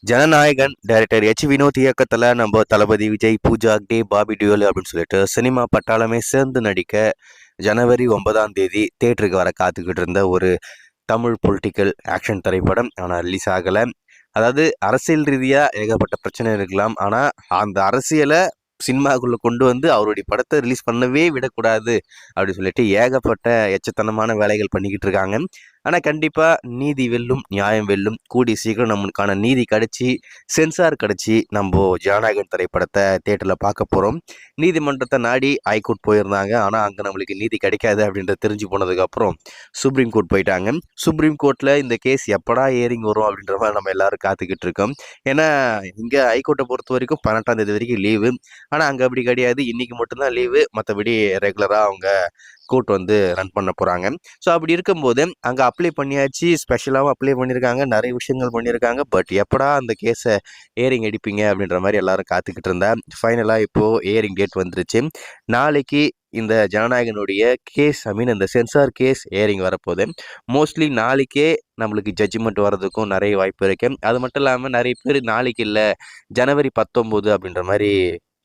Jananayagan director Vinod இயக்கத்தில் நம்ம தளபதி Vijay, Pooja Hegde, Bobby Deol அப்படின்னு சொல்லிட்டு சினிமா பட்டாளமே சேர்ந்து நடிக்க ஜனவரி 9ஆம் தேதி தேட்டருக்கு வர காத்துக்கிட்டு இருந்த ஒரு தமிழ் பொலிட்டிக்கல் ஆக்ஷன் திரைப்படம். ஆனால் ரிலீஸ் ஆகலை. அதாவது அரசியல் ரீதியாக ஏகப்பட்ட பிரச்சனை இருக்கலாம். ஆனால் அந்த அரசியலை சினிமாக்குள்ளே கொண்டு வந்து அவருடைய படத்தை ரிலீஸ் பண்ணவே விடக்கூடாது அப்படின்னு சொல்லிட்டு ஏகப்பட்ட எச்சத்தனமான வேலைகள் பண்ணிக்கிட்டு இருக்காங்க. ஆனால் கண்டிப்பாக நீதி வெல்லும், நியாயம் வெல்லும். கூடி சீக்கிரம் நம்மளுக்கான நீதி கிடச்சி, சென்சார் கிடச்சி நம்ம ஜனநாயகன் திரைப்படத்தை தேட்டரில் பார்க்க போகிறோம். நீதிமன்றத்தை நாடி ஹைகோர்ட் போயிருந்தாங்க. ஆனால் அங்கே நம்மளுக்கு நீதி கிடைக்காது அப்படின்றத தெரிஞ்சு போனதுக்கப்புறம் சுப்ரீம் கோர்ட் போயிட்டாங்க. சுப்ரீம் கோர்ட்டில் இந்த கேஸ் எப்படா ஏறிங் வரும் அப்படின்ற மாதிரி நம்ம எல்லாரும் காத்துக்கிட்டு இருக்கோம். ஏன்னா இங்கே ஹைகோர்ட்டை பொறுத்த வரைக்கும் 18ஆம் தேதி வரைக்கும் லீவு. ஆனால் அங்கே அப்படி கிடையாது. இன்றைக்கி மட்டும்தான் லீவு. மற்றபடி ரெகுலராக அவங்க கோர்ட் வந்து ரன் பண்ண போகிறாங்க. ஸோ அப்படி இருக்கும்போது அங்கே அப்ளை பண்ணியாச்சு. ஸ்பெஷலாகவும் அப்ளை பண்ணியிருக்காங்க. நிறைய விஷயங்கள் பண்ணியிருக்காங்க. பட் எப்படா அந்த கேஸை ஏரிங் அடிப்பீங்க அப்படின்ற மாதிரி எல்லாரும் காத்துக்கிட்டு இருந்தா ஃபைனலாக இப்போது ஏரிங் டேட் வந்துருச்சு. நாளைக்கு இந்த ஜனநாயகனுடைய கேஸ், இந்த சென்சார் கேஸ் ஏரிங் வரப்போகுது. மோஸ்ட்லி நாளைக்கே நம்மளுக்கு ஜட்ஜ்மெண்ட் வர்றதுக்கும் நிறைய வாய்ப்பு இருக்கு. அது மட்டும் இல்லாமல் நிறைய பேர் நாளைக்கு இல்லை, ஜனவரி 19 அப்படின்ற மாதிரி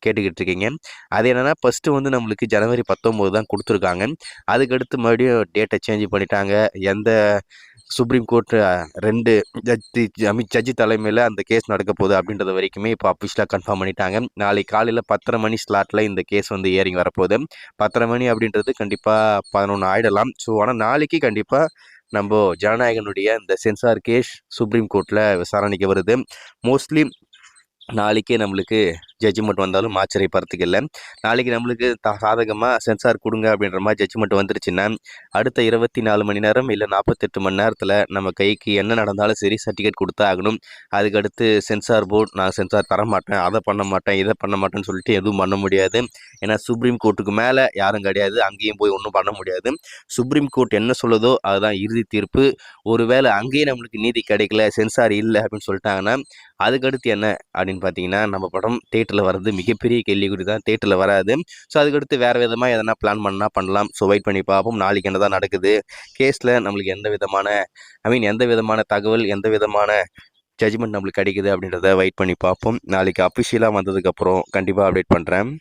கேட்டுக்கிட்டு இருக்கீங்க. அது என்னென்னா, ஃபஸ்ட்டு வந்து நம்மளுக்கு ஜனவரி 19 தான் கொடுத்துருக்காங்க. அதுக்கடுத்து மறுபடியும் டேட்டை சேஞ்ச் பண்ணிட்டாங்க. எந்த சுப்ரீம் கோர்ட்டு 2 ஜட்ஜி தலைமையில் அந்த கேஸ் நடக்க போகுது அப்படின்றது வரைக்குமே இப்போ அஃபிஷியலாக கன்ஃபார்ம் பண்ணிட்டாங்க. நாளைக்கு காலையில் 10:30 மணி ஸ்லாட்டில் இந்த கேஸ் வந்து ஏரிங் வரப்போகுது. 10:30 மணி அப்படின்றது கண்டிப்பாக 11 ஆகிடலாம். ஸோ ஆனால் நாளைக்கு கண்டிப்பாக நம்ம ஜனநாயகனுடைய இந்த சென்சார் கேஸ் சுப்ரீம் கோர்ட்டில் விசாரணைக்கு வருது. மோஸ்ட்லி நாளைக்கே நம்மளுக்கு ஜட்ஜ்மெண்ட் வந்தாலும் ஆச்சரியப்படுறதுக்கு இல்லை. நாளைக்கு நம்மளுக்கு சாதகமாக சென்சார் கொடுங்க அப்படின்ற மாதிரி ஜட்ஜ்மெண்ட் வந்துருச்சுன்னா அடுத்த 24 மணி நேரம் இல்லை 48 மணி நேரத்தில் நம்ம கைக்கு என்ன நடந்தாலும் சரி சர்டிஃபிகேட் கொடுத்தா ஆகணும். அதுக்கடுத்து சென்சார் போர்டு நான் சென்சார் தர மாட்டேன், அதை பண்ண மாட்டேன், இதை பண்ண மாட்டேன்னு சொல்லிட்டு எதுவும் பண்ண முடியாது. ஏன்னா சுப்ரீம் கோர்ட்டுக்கு மேலே யாரும் கிடையாது. அங்கேயும் போய் ஒன்றும் பண்ண முடியாது. சுப்ரீம் கோர்ட் என்ன சொல்லுதோ அதுதான் இறுதி தீர்ப்பு. ஒருவேளை அங்கேயே நம்மளுக்கு நீதி கிடைக்கல, சென்சார் இல்லை அப்படின்னு சொல்லிட்டாங்கன்னா அதுக்கடுத்து என்ன அப்படின்னு பார்த்தீங்கன்னா, நம்ம படம் தேட்டரில் வர்றது மிகப்பெரிய கேள்விக்குறி தான். தேட்டரில் வராது. ஸோ அதுக்கடுத்து வேறு விதமாக எதனா பிளான் பண்ணலாம். ஸோ வெயிட் பண்ணி பார்ப்போம் நாளைக்கு என்ன தான் நடக்குது. கேஸில் நம்மளுக்கு எந்த விதமான தகவல், எந்த விதமான ஜட்ஜ்மெண்ட் நம்மளுக்கு கிடைக்குது அப்படின்றத வெயிட் பண்ணி பார்ப்போம். நாளைக்கு அஃபிஷியலாக வந்ததுக்கப்புறம் கண்டிப்பாக அப்டேட் பண்ணுறேன்.